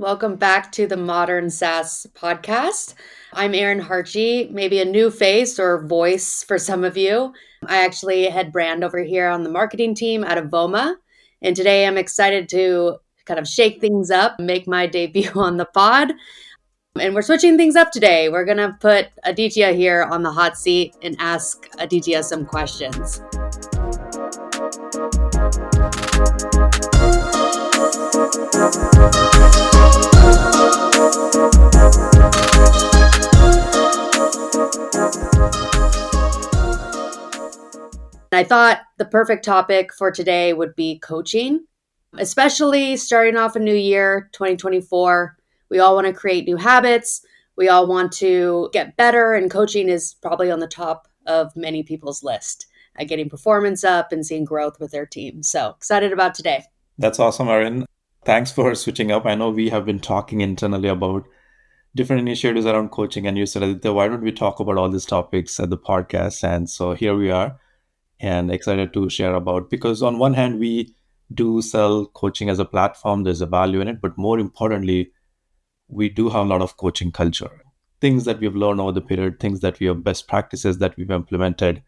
Welcome back to the Modern SaaS podcast. I'm Erin Hartje, maybe a new face or voice for some of you. I actually head brand over here on the marketing team at Avoma. And today I'm excited to kind of shake things up, make my debut on the pod. And we're switching things up today. We're going to put Aditya here on the hot seat and ask Aditya some questions. I thought the perfect topic for today would be coaching, especially starting off a new year, 2024. We all want to create new habits. We all want to get better, and coaching is probably on the top of many people's list at getting performance up and seeing growth with their team. So excited about today. That's awesome, Erin. Thanks for switching up. I know we have been talking internally about different initiatives around coaching, and you said, Aditya, why don't we talk about all these topics at the podcast? And so here we are, and excited to share about, because on one hand, we do sell coaching as a platform, there's a value in it, but more importantly, we do have a lot of coaching culture, things that we've learned over the period, things that we have best practices that we've implemented.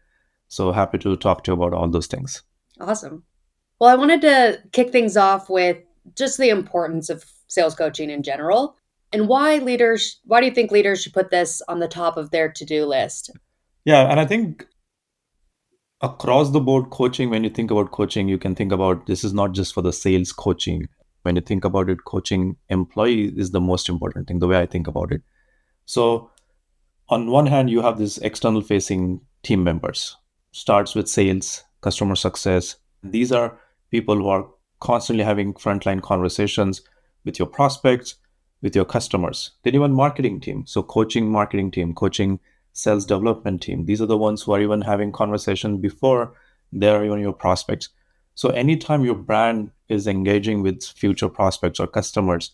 So happy to talk to you about all those things. Awesome. Well, I wanted to kick things off with just the importance of sales coaching in general and why do you think leaders should put this on the top of their to-do list? Yeah, and I think across the board coaching, when you think about coaching, you can think about this is not just for the sales coaching. When you think about it, coaching employee is the most important thing, the way I think about it. So on one hand, you have these external facing team members, starts with sales, customer success. These are people who are constantly having frontline conversations with your prospects, with your customers. Then even marketing team. So coaching marketing team, coaching sales development team. These are the ones who are even having conversation before they're even your prospects. So anytime your brand is engaging with future prospects or customers,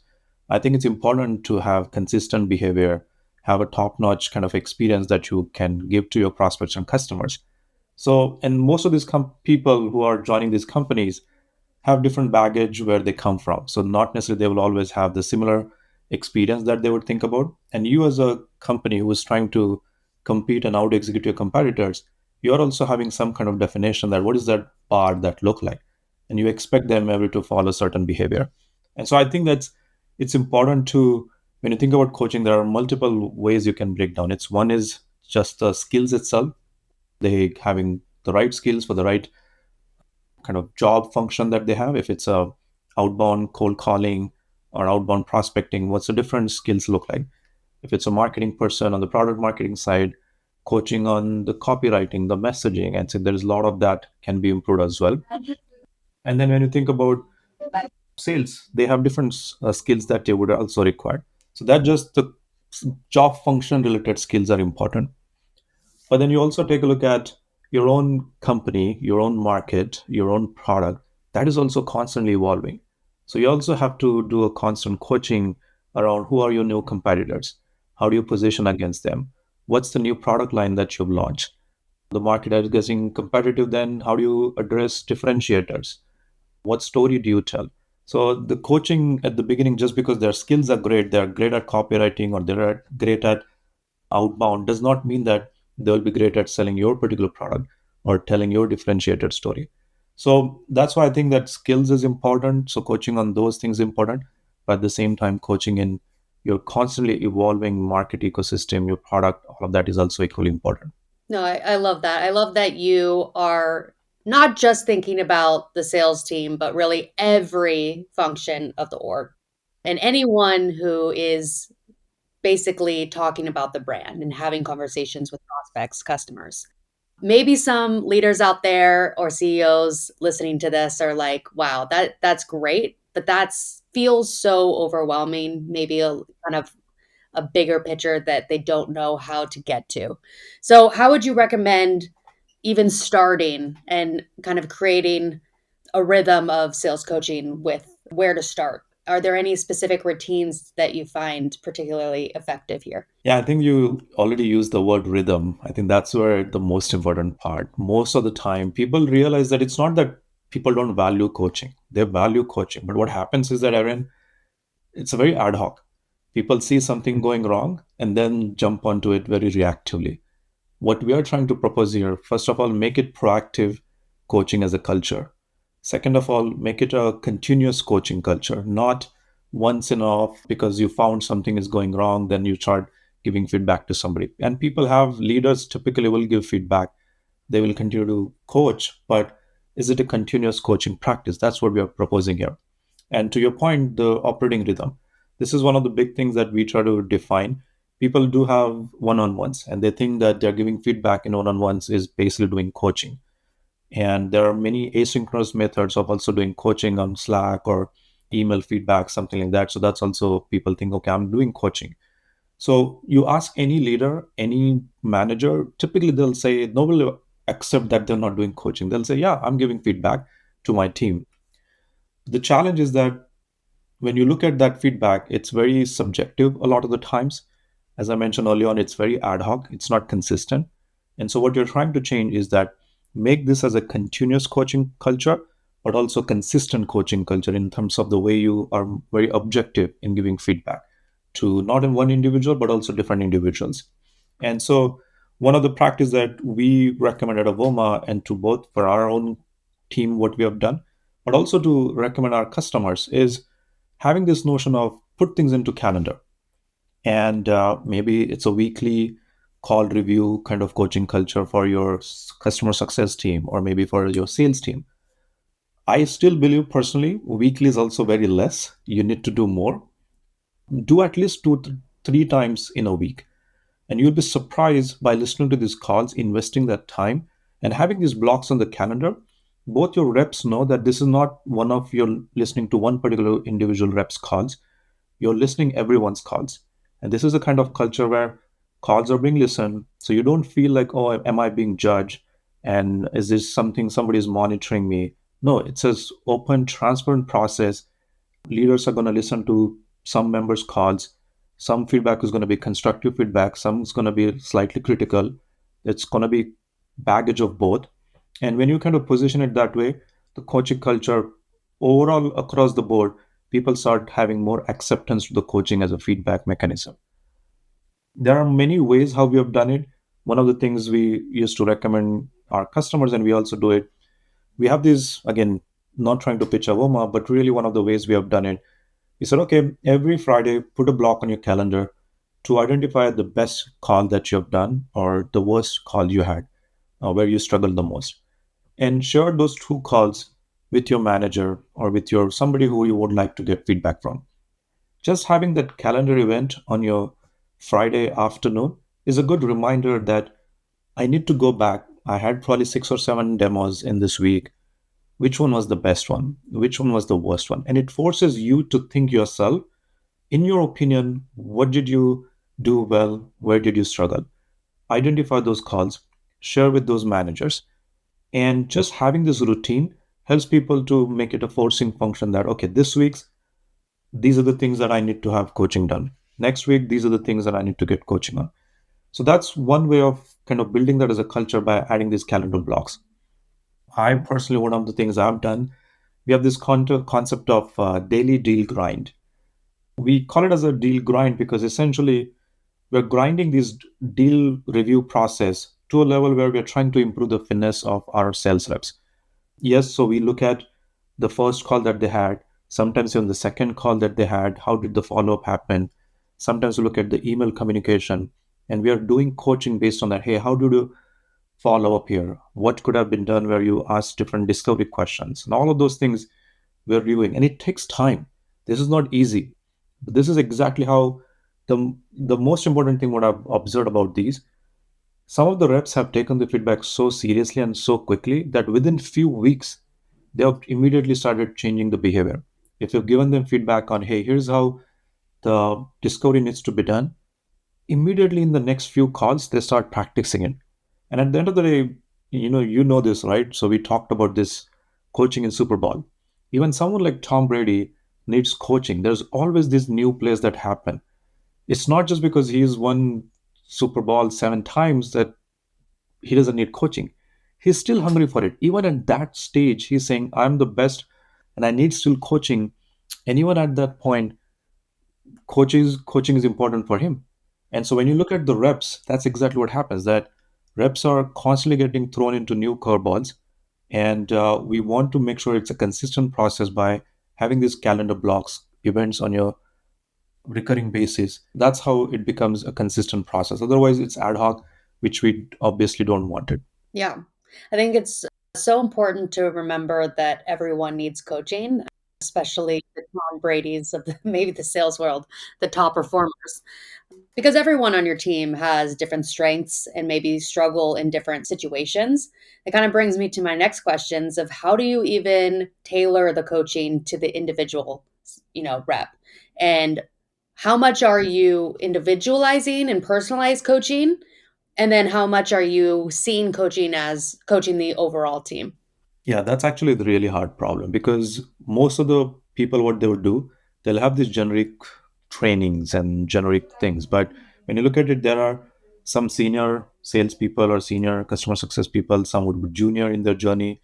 I think it's important to have consistent behavior, have a top-notch kind of experience that you can give to your prospects and customers. So, and most of these people who are joining these companies have different baggage where they come from. So not necessarily they will always have the similar experience that they would think about. And you as a company who is trying to compete and out execute your competitors, you're also having some kind of definition that what is that bar that look like? And you expect them every to follow certain behavior. And so I think it's important to, when you think about coaching, there are multiple ways you can break down. It's one is just the skills itself, they having the right skills for the right kind of job function that they have. If it's a outbound cold calling or outbound prospecting, what's the different skills look like? If it's a marketing person on the product marketing side, coaching on the copywriting, the messaging, and so there's a lot of that can be improved as well. And then when you think about sales, they have different skills that they would also require. So that just the job function related skills are important. But then you also take a look at your own company, your own market, your own product. That is also constantly evolving. So you also have to do a constant coaching around who are your new competitors? How do you position against them? What's the new product line that you've launched? The market is getting competitive, then how do you address differentiators? What story do you tell? So the coaching at the beginning, just because their skills are great, they're great at copywriting or they're great at outbound, does not mean that they'll be great at selling your particular product or telling your differentiated story. So that's why I think that skills is important. So coaching on those things is important, but at the same time, coaching in your constantly evolving market ecosystem, your product, all of that is also equally important. No, I love that. I love that you are not just thinking about the sales team, but really every function of the org and anyone who is basically talking about the brand and having conversations with prospects, customers. Maybe some leaders out there or CEOs listening to this are like, wow, that's great, but that's feels so overwhelming, maybe a kind of a bigger picture that they don't know how to get to. So, how would you recommend even starting and kind of creating a rhythm of sales coaching with where to start? Are there any specific routines that you find particularly effective here? Yeah, I think you already used the word rhythm. I think that's where the most important part. Most of the time, people realize that it's not that people don't value coaching, they value coaching. But what happens is that, Aaron, it's a very ad hoc. People see something going wrong and then jump onto it very reactively. What we are trying to propose here, first of all, make it proactive coaching as a culture. Second of all, make it a continuous coaching culture, not once in off because you found something is going wrong, then you start giving feedback to somebody. And people have leaders typically will give feedback, they will continue to coach, but is it a continuous coaching practice? That's what we are proposing here. And to your point, the operating rhythm. This is one of the big things that we try to define. People do have one on ones, and they think that they're giving feedback in one on ones is basically doing coaching. And there are many asynchronous methods of also doing coaching on Slack or email feedback, something like that. So that's also people think, okay, I'm doing coaching. So you ask any leader, any manager, typically they'll say, no will accept that they're not doing coaching. They'll say, yeah, I'm giving feedback to my team. The challenge is that when you look at that feedback, it's very subjective a lot of the times. As I mentioned earlier on, it's very ad hoc, it's not consistent. And so, what you're trying to change is that make this as a continuous coaching culture, but also consistent coaching culture in terms of the way you are very objective in giving feedback to not in one individual, but also different individuals. And so, one of the practice that we recommend at Avoma and to both for our own team, what we have done, but also to recommend our customers is having this notion of put things into calendar, and maybe it's a weekly call review kind of coaching culture for your customer success team or maybe for your sales team. I still believe personally weekly is also very less. You need to do more. Do at least three times in a week, and you'll be surprised by listening to these calls, investing that time, and having these blocks on the calendar. Both your reps know that this is not one of your listening to one particular individual rep's calls. You're listening everyone's calls. And this is a kind of culture where calls are being listened. So you don't feel like, oh, am I being judged? And is this something somebody is monitoring me? No, it's an open, transparent process. Leaders are going to listen to some members' calls. Some feedback is going to be constructive feedback, some is going to be slightly critical. It's going to be baggage of both. And when you kind of position it that way, the coaching culture overall across the board, people start having more acceptance to the coaching as a feedback mechanism. There are many ways how we have done it. One of the things we used to recommend our customers, and we also do it, we have these, again, not trying to pitch Avoma, but really one of the ways we have done it. We said, okay, every Friday, put a block on your calendar to identify the best call that you have done or the worst call you had, where you struggled the most, and share those two calls with your manager or with your somebody who you would like to get feedback from. Just having that calendar event on your Friday afternoon is a good reminder that I need to go back. I had probably 6 or 7 demos in this week. Which one was the best one? Which one was the worst one? And it forces you to think yourself, in your opinion, what did you do well? Where did you struggle? Identify those calls, share with those managers, and just having this routine helps people to make it a forcing function that, okay, this week's, these are the things that I need to have coaching done. Next week, these are the things that I need to get coaching on. So that's one way of kind of building that as a culture by adding these calendar blocks. I personally, one of the things I've done, we have this concept of daily deal grind. We call it as a deal grind because essentially we're grinding this deal review process to a level where we're trying to improve the finesse of our sales reps. Yes, so we look at the first call that they had, sometimes even the second call that they had, how did the follow up happen? Sometimes we look at the email communication, and we are doing coaching based on that. Hey, how do you follow up here? What could have been done where you ask different discovery questions? And all of those things we're reviewing. And it takes time. This is not easy. But this is exactly how the most important thing what I've observed about these, some of the reps have taken the feedback so seriously and so quickly that within few weeks they have immediately started changing the behavior. If you've given them feedback on, hey, here's how the discovery needs to be done, immediately in the next few calls they start practicing it. And at the end of the day, you know this, right? So we talked about this coaching in Super Bowl. Even someone like Tom Brady needs coaching. There's always these new plays that happen. It's not just because he's won Super Bowl 7 times that he doesn't need coaching. He's still hungry for it. Even at that stage, he's saying, I'm the best and I need still coaching. And even at that point, Coaching is important for him. And so when you look at the reps, that's exactly what happens, that reps are constantly getting thrown into new curveballs. And we want to make sure it's a consistent process by having these calendar blocks, events on your recurring basis. That's how it becomes a consistent process. Otherwise, it's ad hoc, which we obviously don't want it. Yeah. I think it's so important to remember that everyone needs coaching, especially the Tom Brady's of maybe the sales world, the top performers. Because everyone on your team has different strengths and maybe struggle in different situations. It kind of brings me to my next questions of how do you even tailor the coaching to the individual, rep? And how much are you individualizing and personalized coaching? And then how much are you seeing coaching as coaching the overall team? Yeah, that's actually the really hard problem, because most of the people, what they would do, they'll have these generic trainings and generic things. But when you look at it, there are some senior salespeople or senior customer success people, some would be junior in their journey.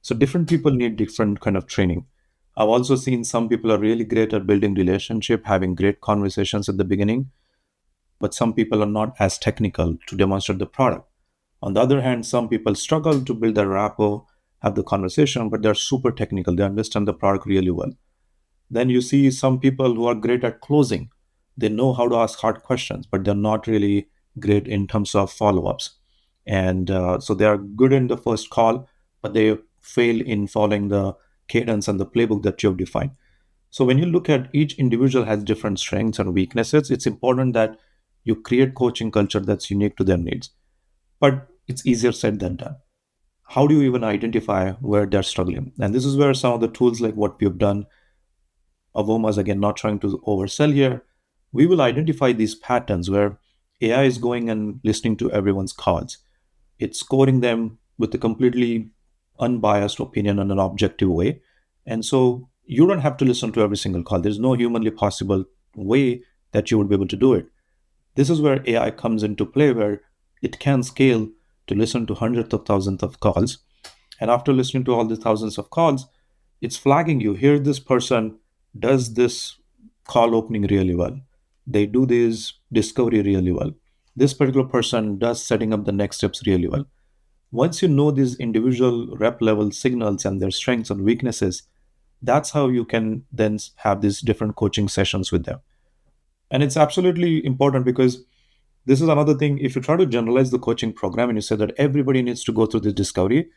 So different people need different kind of training. I've also seen some people are really great at building relationship, having great conversations at the beginning, but some people are not as technical to demonstrate the product. On the other hand, some people struggle to build their rapport, have the conversation, but they're super technical. They understand the product really well. Then you see some people who are great at closing. They know how to ask hard questions, but they're not really great in terms of follow ups. And so they are good in the first call, but they fail in following the cadence and the playbook that you have defined. So when you look at each individual has different strengths and weaknesses, it's important that you create coaching culture that's unique to their needs. But it's easier said than done. How do you even identify where they're struggling? And this is where some of the tools like what we've done, Avomas, again, not trying to oversell here, we will identify these patterns where AI is going and listening to everyone's calls. It's scoring them with a completely unbiased opinion in an objective way. And so you don't have to listen to every single call. There's no humanly possible way that you would be able to do it. This is where AI comes into play, where it can scale to listen to hundreds of thousands of calls. And after listening to all the thousands of calls, it's flagging you. Here, this person does this call opening really well. They do this discovery really well. This particular person does setting up the next steps really well. Once you know these individual rep level signals and their strengths and weaknesses, that's how you can then have these different coaching sessions with them. And it's absolutely important, because this is another thing. If you try to generalize the coaching program and you say that everybody needs to go through this discovery,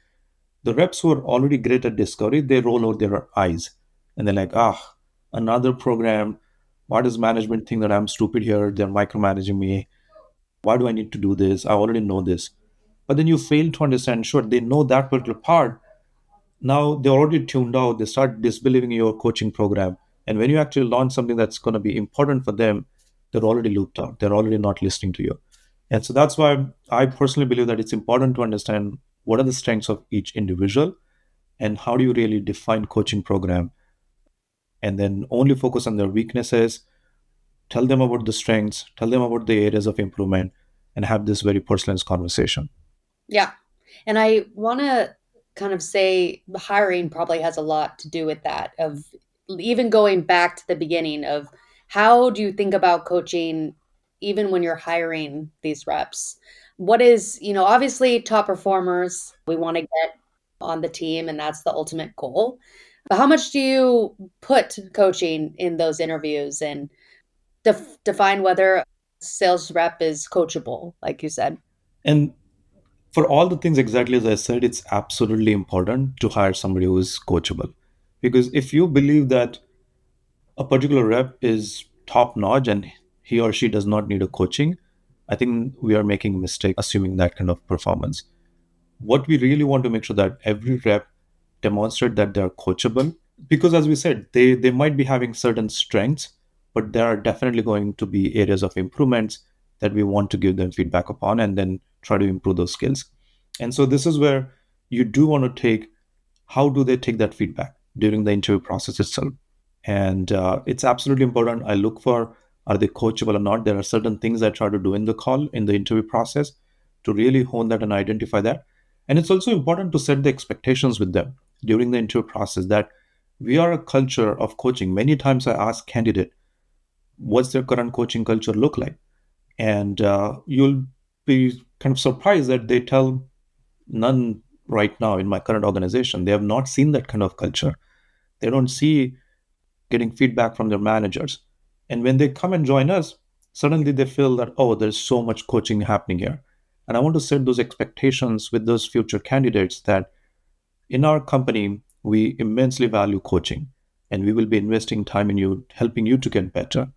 the reps who are already great at discovery, they roll out their eyes and they're like, another program. Why does management think that I'm stupid here? They're micromanaging me. Why do I need to do this? I already know this. But then you fail to understand, sure, they know that particular part. Now they're already tuned out. They start disbelieving your coaching program. And when you actually launch something that's going to be important for them, they're already looped out. They're already not listening to you. And so that's why I personally believe that it's important to understand what are the strengths of each individual and how do you really define coaching program, and then only focus on their weaknesses, tell them about the strengths, tell them about the areas of improvement, and have this very personalized conversation. Yeah. And I want to kind of say hiring probably has a lot to do with that, of even going back to the beginning of how do you think about coaching even when you're hiring these reps? What is, obviously top performers we want to get on the team and that's the ultimate goal. But how much do you put coaching in those interviews and define whether a sales rep is coachable, like you said? And for all the things exactly as I said, it's absolutely important to hire somebody who is coachable. Because if you believe that a particular rep is top notch and he or she does not need a coaching, I think we are making a mistake assuming that kind of performance. What we really want to make sure that every rep demonstrate that they're coachable, because as we said, they might be having certain strengths, but there are definitely going to be areas of improvements that we want to give them feedback upon and then try to improve those skills. And so this is where you do want to take, how do they take that feedback during the interview process itself. And it's absolutely important. I look for, are they coachable or not. There are certain things I try to do in the call, in the interview process, to really hone that and identify that. And it's also important to set the expectations with them during the interview process, that we are a culture of coaching. Many times I ask candidate, what's their current coaching culture look like? And you'll be kind of surprised that they tell none right now in my current organization. They have not seen that kind of culture. They don't see getting feedback from their managers. And when they come and join us, suddenly they feel that, oh, there's so much coaching happening here. And I want to set those expectations with those future candidates that in our company, we immensely value coaching and we will be investing time in you, helping you to get better.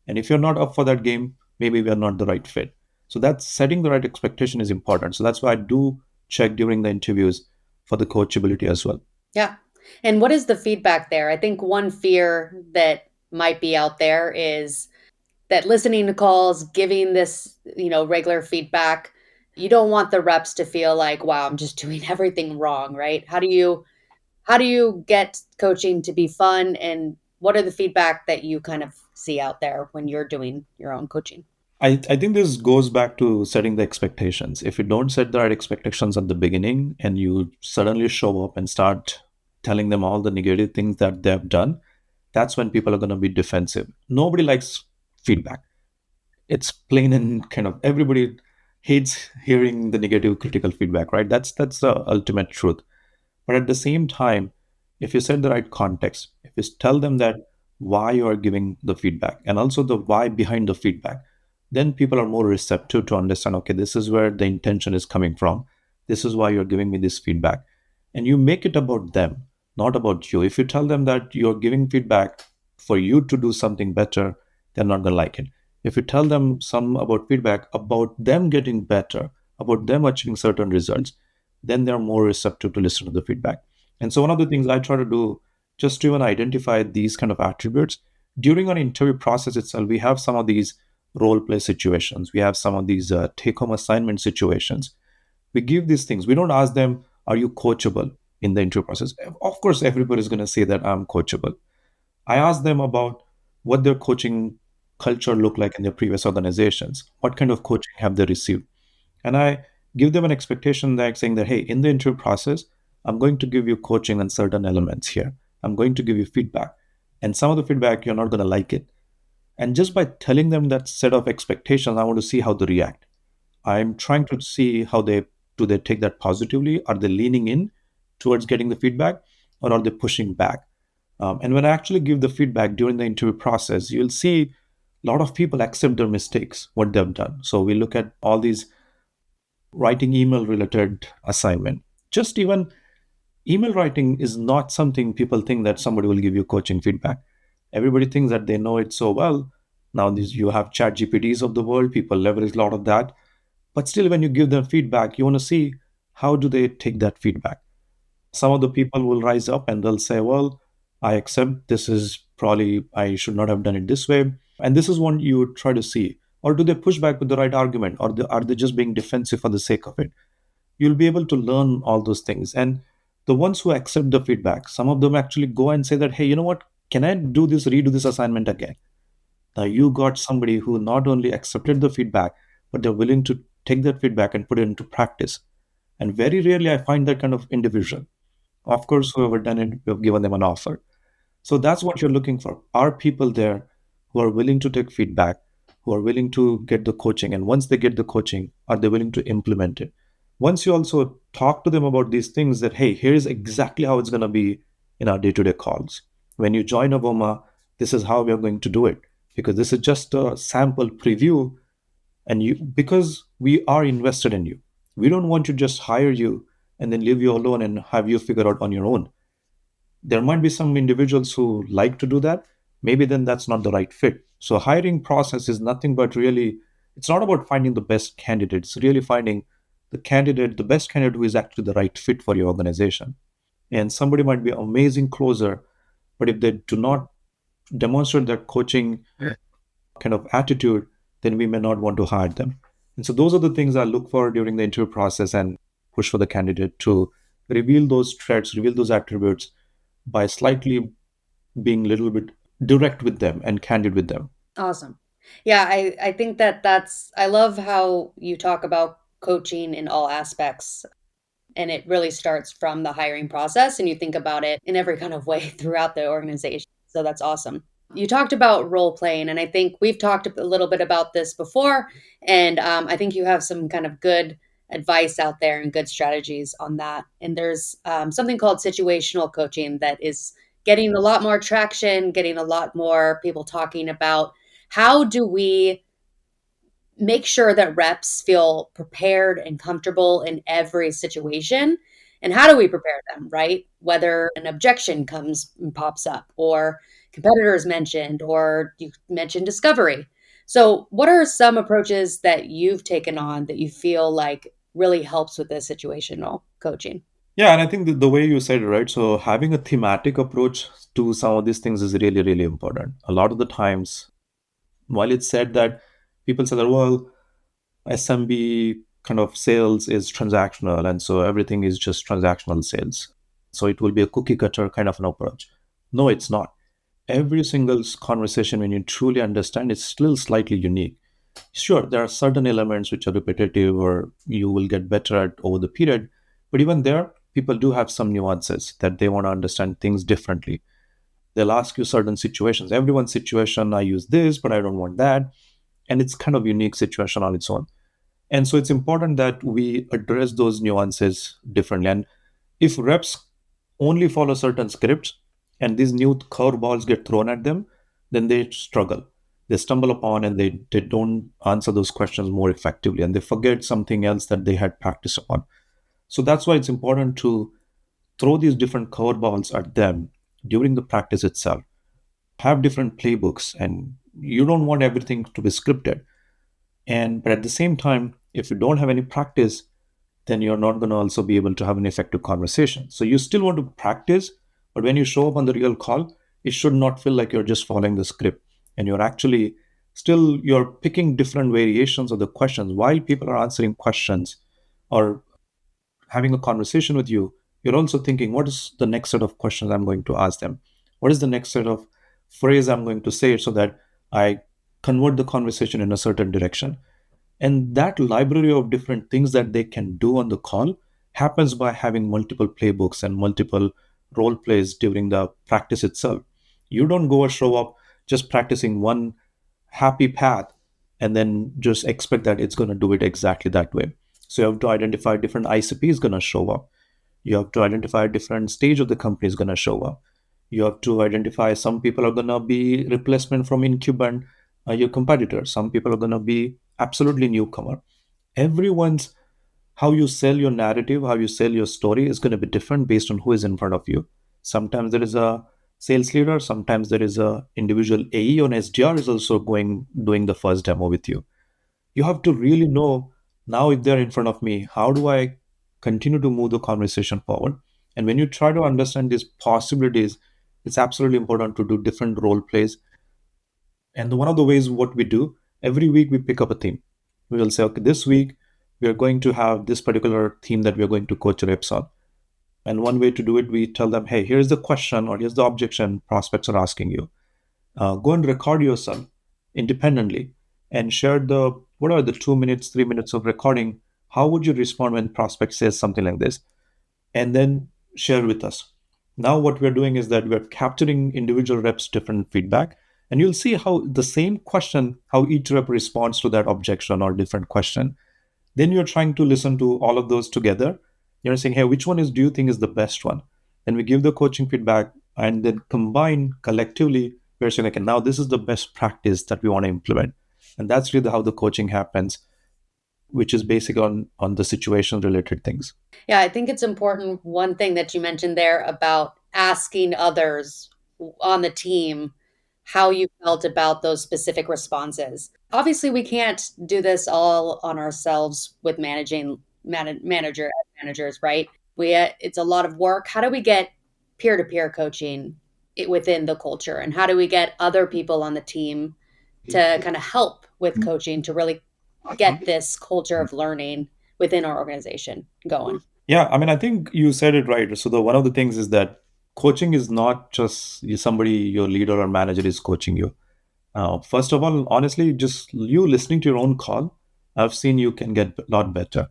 And if you're not up for that game, maybe we are not the right fit. So that's setting the right expectation is important. So that's why I do check during the interviews for the coachability as well. Yeah. And what is the feedback there? I think one fear that might be out there is that listening to calls, giving this, regular feedback, you don't want the reps to feel like, wow, I'm just doing everything wrong, right? How do you get coaching to be fun, and what are the feedback that you kind of see out there when you're doing your own coaching? I think this goes back to setting the expectations. If you don't set the right expectations at the beginning and you suddenly show up and start telling them all the negative things that they've done, that's when people are going to be defensive. Nobody likes feedback. It's plain and kind of everybody hates hearing the negative critical feedback, right? That's the ultimate truth. But at the same time, if you set the right context, if you tell them that why you are giving the feedback and also the why behind the feedback, then people are more receptive to understand, okay, this is where the intention is coming from. This is why you're giving me this feedback. And you make it about them, not about you. If you tell them that you're giving feedback for you to do something better, they're not going to like it. If you tell them some about feedback about them getting better, about them achieving certain results, then they're more receptive to listen to the feedback. And so one of the things I try to do just to even identify these kind of attributes during an interview process itself, we have some of these role play situations. We have some of these take home assignment situations. We give these things. We don't ask them, are you coachable in the interview process? Of course, everybody is going to say that I'm coachable. I ask them about what their coaching culture looked like in their previous organizations. What kind of coaching have they received? And I give them an expectation that saying that, hey, in the interview process, I'm going to give you coaching on certain elements here. I'm going to give you feedback. And some of the feedback, you're not going to like it. And just by telling them that set of expectations, I want to see how they react. I'm trying to see how they do they take that positively? Are they leaning in towards getting the feedback or are they pushing back? And when I actually give the feedback during the interview process, you'll see a lot of people accept their mistakes, what they've done. So we look at all these writing email related assignment. Just even email writing is not something people think that somebody will give you coaching feedback. Everybody thinks that they know it so well. Now these you have chat GPTs of the world, people leverage a lot of that. But still, when you give them feedback, you want to see how do they take that feedback. Some of the people will rise up and they'll say, well, I accept this is probably I should not have done it this way. And this is what you try to see. Or do they push back with the right argument? Or are they just being defensive for the sake of it? You'll be able to learn all those things. And the ones who accept the feedback, some of them actually go and say that, hey, you know what? Can I do this, redo this assignment again? Now you got somebody who not only accepted the feedback, but they're willing to take that feedback and put it into practice. And very rarely I find that kind of individual. Of course, whoever done it, we've given them an offer. So that's what you're looking for. Are people there who are willing to take feedback, who are willing to get the coaching? And once they get the coaching, are they willing to implement it? Once you also talk to them about these things that, hey, here's exactly how it's going to be in our day to day calls. When you join Avoma, this is how we are going to do it because this is just a sample preview. And you, because we are invested in you, we don't want to just hire you and then leave you alone and have you figure out on your own. There might be some individuals who like to do that. Maybe then that's not the right fit. So hiring process is nothing but really, it's not about finding the best candidate. It's really finding the best candidate who is actually the right fit for your organization. And somebody might be amazing closer, but if they do not demonstrate that coaching kind of attitude, then we may not want to hire them. And so those are the things I look for during the interview process and push for the candidate to reveal those traits, reveal those attributes by slightly being a little bit direct with them and candid with them. Awesome. Yeah, I think I love how you talk about coaching in all aspects, and it really starts from the hiring process and you think about it in every kind of way throughout the organization. So that's awesome. You talked about role playing, and I think we've talked a little bit about this before. And I think you have some kind of good advice out there and good strategies on that. And there's something called situational coaching that is getting a lot more traction, getting a lot more people talking about how do we make sure that reps feel prepared and comfortable in every situation. And how do we prepare them, right? Whether an objection comes and pops up, or competitors mentioned, or you mentioned discovery. So, what are some approaches that you've taken on that you feel like really helps with this situational coaching? Yeah, and I think the way you said it, right? So having a thematic approach to some of these things is really, really important. A lot of the times, while it's said that people say that, well, SMB kind of sales is transactional, and so everything is just transactional sales. So it will be a cookie cutter kind of an approach. No, it's not. Every single conversation, when you truly understand, is still slightly unique. Sure, there are certain elements which are repetitive or you will get better at over the period, but even there, people do have some nuances that they want to understand things differently. They'll ask you certain situations. Everyone's situation, I use this, but I don't want that. And it's kind of unique situation on its own. And so it's important that we address those nuances differently. And if reps only follow certain scripts and these new curveballs get thrown at them, then they struggle. They stumble upon and they don't answer those questions more effectively and they forget something else that they had practiced upon. So that's why it's important to throw these different curveballs at them during the practice itself. Have different playbooks, and you don't want everything to be scripted. And but at the same time, if you don't have any practice, then you're not going to also be able to have an effective conversation. So you still want to practice, but when you show up on the real call, it should not feel like you're just following the script and you're actually still you're picking different variations of the questions while people are answering questions or having a conversation with you. You're also thinking, what is the next set of questions I'm going to ask them? What is the next set of phrase I'm going to say so that I convert the conversation in a certain direction? And that library of different things that they can do on the call happens by having multiple playbooks and multiple role plays during the practice itself. You don't go or show up just practicing one happy path and then just expect that it's going to do it exactly that way. So you have to identify different ICP is going to show up. You have to identify different stage of the company is going to show up. You have to identify some people are going to be replacement from incumbent your competitors. Some people are going to be absolutely newcomer. Everyone's how you sell your narrative, how you sell your story is going to be different based on who is in front of you. Sometimes there is a sales leader, sometimes there is a individual AE or an SDR is also going doing the first demo with you. You have to really know now if they're in front of me, how do I continue to move the conversation forward? And when you try to understand these possibilities, it's absolutely important to do different role plays. And one of the ways what we do, every week we pick up a theme. We will say, okay, this week we are going to have this particular theme that we are going to coach reps on. And one way to do it, we tell them, hey, here's the question or here's the objection prospects are asking you. Go and record yourself independently and share the what are the 2 minutes, 3 minutes of recording. How would you respond when prospect says something like this? And then share with us. Now, what we're doing is that we're capturing individual reps' different feedback, and you'll see how the same question, how each rep responds to that objection or different question. Then you're trying to listen to all of those together. You're saying, hey, which one is do you think is the best one? Then we give the coaching feedback and then combine collectively. We're saying, okay, now this is the best practice that we want to implement. And that's really how the coaching happens, which is basic on the situation related things. Yeah, I think it's important. One thing that you mentioned there about asking others on the team how you felt about those specific responses. Obviously, we can't do this all on ourselves with managers, right? It's a lot of work. How do we get peer-to-peer coaching within the culture, and how do we get other people on the team to kind of help with coaching to really get this culture of learning within our organization going? Yeah, I mean, I think you said it right. So the one of the things is that coaching is not just somebody your leader or manager is coaching you. First of all, honestly, just you listening to your own call, I've seen you can get a lot better.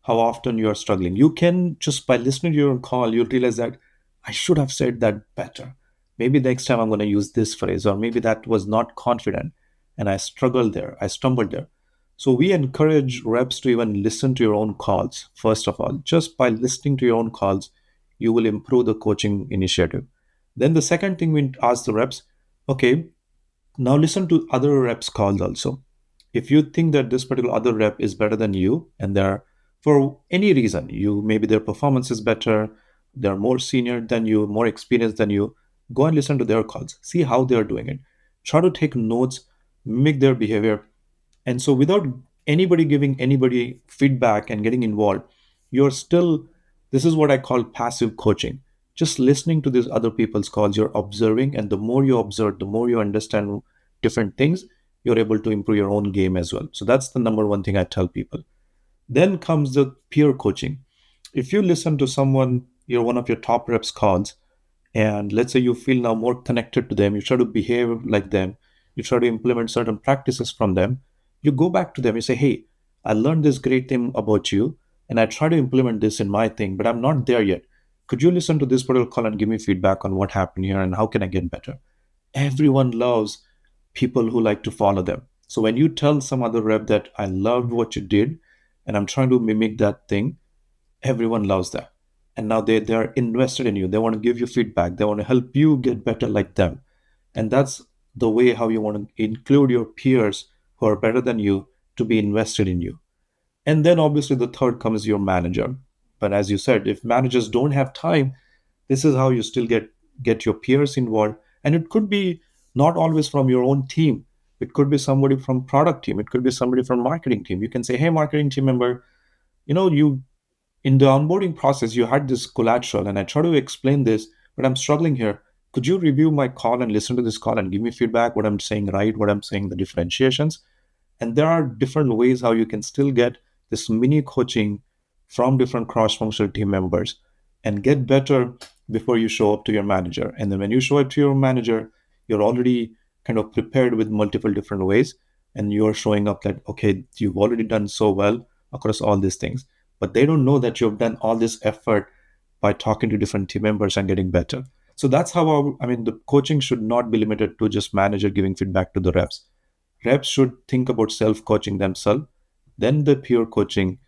How often you are struggling, you can just by listening to your own call, you'll realize that I should have said that better. Maybe next time I'm going to use this phrase, or maybe that was not confident and I struggled there, I stumbled there. So we encourage reps to even listen to your own calls. First of all, just by listening to your own calls, you will improve the coaching initiative. Then the second thing we ask the reps, okay, now listen to other reps calls also. If you think that this particular other rep is better than you, and they're for any reason, you maybe their performance is better, they're more senior than you, more experienced than you, go and listen to their calls. See how they're doing it. Try to take notes, mimic their behavior, and so without anybody giving anybody feedback and getting involved, you're still, this is what I call passive coaching. Just listening to these other people's calls, you're observing, and the more you observe, the more you understand different things, you're able to improve your own game as well. So that's the number one thing I tell people. Then comes the peer coaching. If you listen to someone, you're one of your top reps calls, and let's say you feel now more connected to them, you try to behave like them, you try to implement certain practices from them, you go back to them, you say, hey, I learned this great thing about you, and I try to implement this in my thing, but I'm not there yet. Could you listen to this particular call and give me feedback on what happened here and how can I get better? Everyone loves people who like to follow them. So when you tell some other rep that I loved what you did and I'm trying to mimic that thing, everyone loves that. And now they're invested in you. They want to give you feedback. They want to help you get better like them. And that's the way how you want to include your peers who are better than you to be invested in you. And then obviously the third comes your manager. But as you said, if managers don't have time, this is how you still get your peers involved. And it could be not always from your own team. It could be somebody from product team. It could be somebody from marketing team. You can say, hey, marketing team member, you in the onboarding process, you had this collateral, and I try to explain this, but I'm struggling here. Could you review my call and listen to this call and give me feedback, what I'm saying right, what I'm saying, the differentiations? And there are different ways how you can still get this mini coaching from different cross functional team members and get better before you show up to your manager. And then when you show up to your manager, you're already kind of prepared with multiple different ways. And you're showing up that, okay, you've already done so well across all these things. But they don't know that you've done all this effort by talking to different team members and getting better. So that's how the coaching should not be limited to just manager giving feedback to the reps. Reps should think about self coaching themselves, then the peer coaching,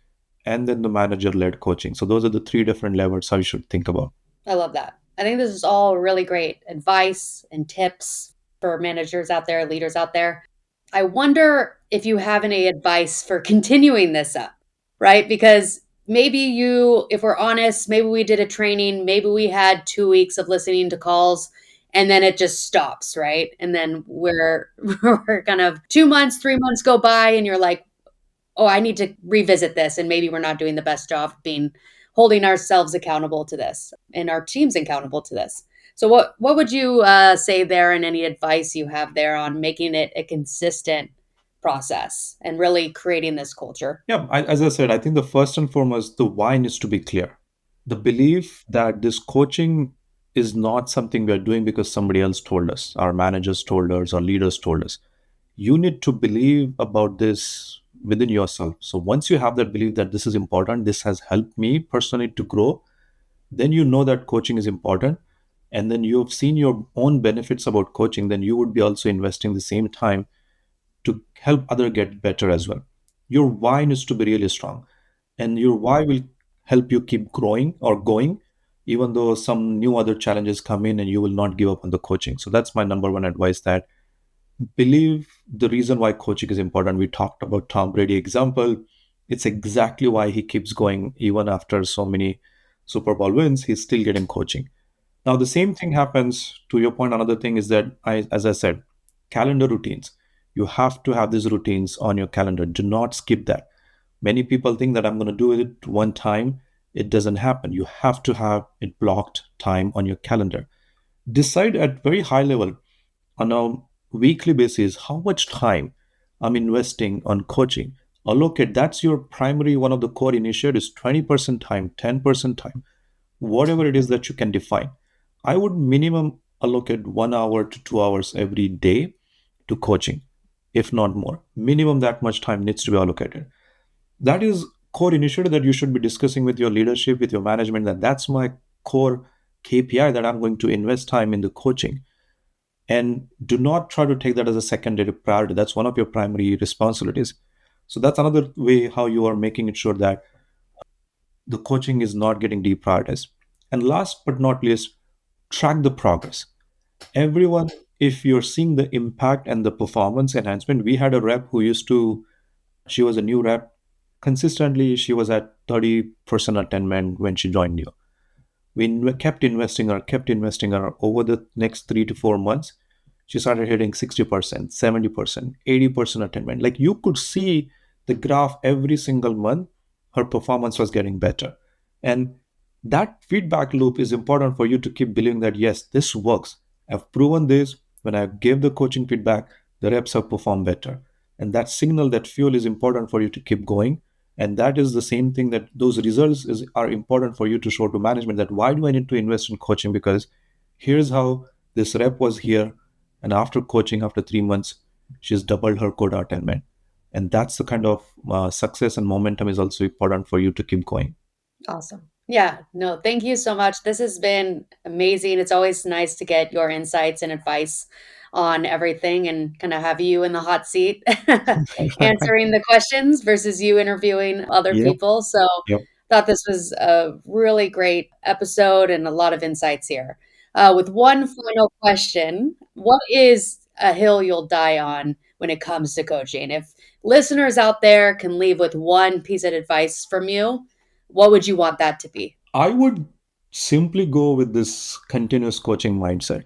and then the manager led coaching. So those are the three different levels how you should think about. I love that. I think this is all really great advice and tips for managers out there, leaders out there. I wonder if you have any advice for continuing this up, right? Because maybe if we're honest, maybe we did a training, maybe we had 2 weeks of listening to calls and then it just stops, right? And then we're kind of 2 months, 3 months go by and you're like, oh, I need to revisit this. And maybe we're not doing the best job of being holding ourselves accountable to this and our teams accountable to this. So what would you say there and any advice you have there on making it a consistent process and really creating this culture? Yeah, as I said, I think the first and foremost, the why needs to be clear. The belief that this coaching is not something we are doing because somebody else told us, our managers told us, our leaders told us. You need to believe about this within yourself. So once you have that belief that this is important, this has helped me personally to grow, then you know that coaching is important. And then you've seen your own benefits about coaching, then you would be also investing the same time to help other get better as well. Your why needs to be really strong, and your why will help you keep growing or going, even though some new other challenges come in, and you will not give up on the coaching. So that's my number one advice, that believe the reason why coaching is important. We talked about Tom Brady example. It's exactly why he keeps going even after so many Super Bowl wins. He's still getting coaching. Now the same thing happens to your point. Another thing is that as I said, calendar routines. You have to have these routines on your calendar. Do not skip that. Many people think that I'm going to do it one time. It doesn't happen. You have to have it blocked time on your calendar. Decide at very high level on a weekly basis how much time I'm investing on coaching. Allocate, that's your primary one of the core initiatives, 20% time, 10% time, whatever it is that you can define. I would minimum allocate 1 hour to 2 hours every day to coaching, if not more. Minimum that much time needs to be allocated. That is core initiative that you should be discussing with your leadership, with your management, that that's my core KPI that I'm going to invest time in the coaching. And do not try to take that as a secondary priority. That's one of your primary responsibilities. So that's another way how you are making it sure that the coaching is not getting deprioritized. And last but not least, track the progress. Everyone, if you're seeing the impact and the performance enhancement, we had a rep who used to, she was a new rep. Consistently, she was at 30% attainment when she joined you. We kept investing her over the next 3 to 4 months. She started hitting 60%, 70%, 80% attainment. Like you could see the graph every single month, her performance was getting better. And that feedback loop is important for you to keep believing that, yes, this works. I've proven this. When I gave the coaching feedback, the reps have performed better. And that signal, that fuel is important for you to keep going. And that is the same thing, that those results are important for you to show to management that why do I need to invest in coaching? Because here's how this rep was here, and after coaching, after 3 months, she's doubled her quota attainment. And that's the kind of success and momentum is also important for you to keep going. Awesome. Yeah, no, thank you so much. This has been amazing. It's always nice to get your insights and advice on everything and kind of have you in the hot seat answering the questions versus you interviewing other Yep. people. So, Yep. thought this was a really great episode and a lot of insights here. With one final question, what is a hill you'll die on when it comes to coaching? If listeners out there can leave with one piece of advice from you, what would you want that to be? I would simply go with this continuous coaching mindset.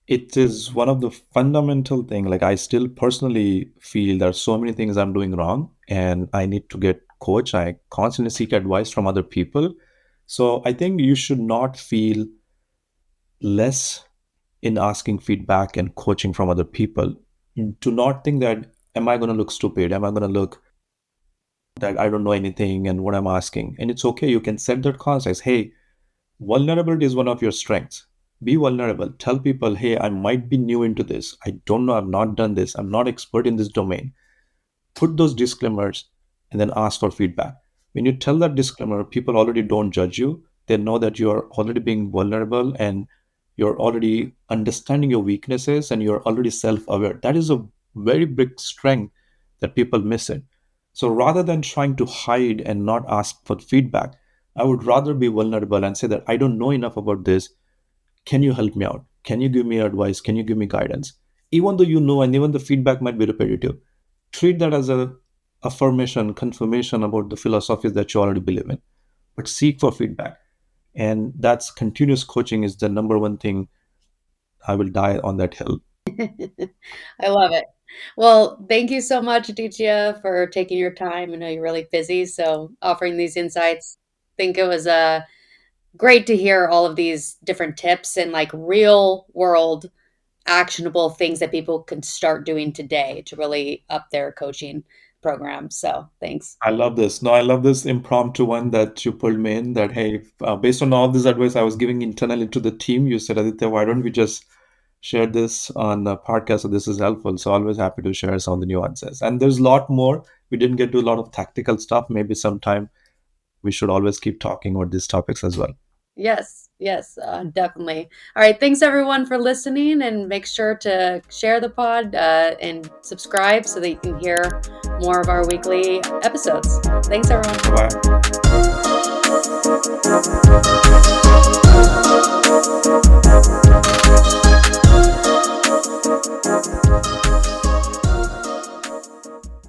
It is one of the fundamental thing. Like I still personally feel there are so many things I'm doing wrong and I need to get coach. I constantly seek advice from other people. So I think you should not feel less in asking feedback and coaching from other people. Do not think that, am I going to look stupid? Am I going to look that I don't know anything and what I'm asking? And it's okay. You can set that context. Hey, vulnerability is one of your strengths. Be vulnerable. Tell people, hey, I might be new into this. I don't know. I've not done this. I'm not expert in this domain. Put those disclaimers and then ask for feedback. When you tell that disclaimer, people already don't judge you. They know that you're already being vulnerable and you're already understanding your weaknesses and you're already self-aware. That is a very big strength that people miss it. So rather than trying to hide and not ask for feedback, I would rather be vulnerable and say that I don't know enough about this. Can you help me out? Can you give me advice? Can you give me guidance? Even though you know, and even the feedback might be repetitive, treat that as a affirmation, confirmation about the philosophies that you already believe in. But seek for feedback. And that's continuous coaching is the number one thing. I will die on that hill. I love it. Well, thank you so much, Aditya, for taking your time. I know you're really busy, so offering these insights. Think it was great to hear all of these different tips and like real world actionable things that people can start doing today to really up their coaching program. So thanks. I love this. No, I love this impromptu one that you pulled me in. That hey, based on all this advice I was giving internally to the team, you said, Aditya, why don't we just share this on the podcast? So this is helpful. So always happy to share some of the nuances. And there's a lot more. We didn't get to a lot of tactical stuff. Maybe sometime we should always keep talking about these topics as well. Yes, yes, definitely. All right, thanks everyone for listening, and make sure to share the pod and subscribe so that you can hear more of our weekly episodes. Thanks, everyone. Bye.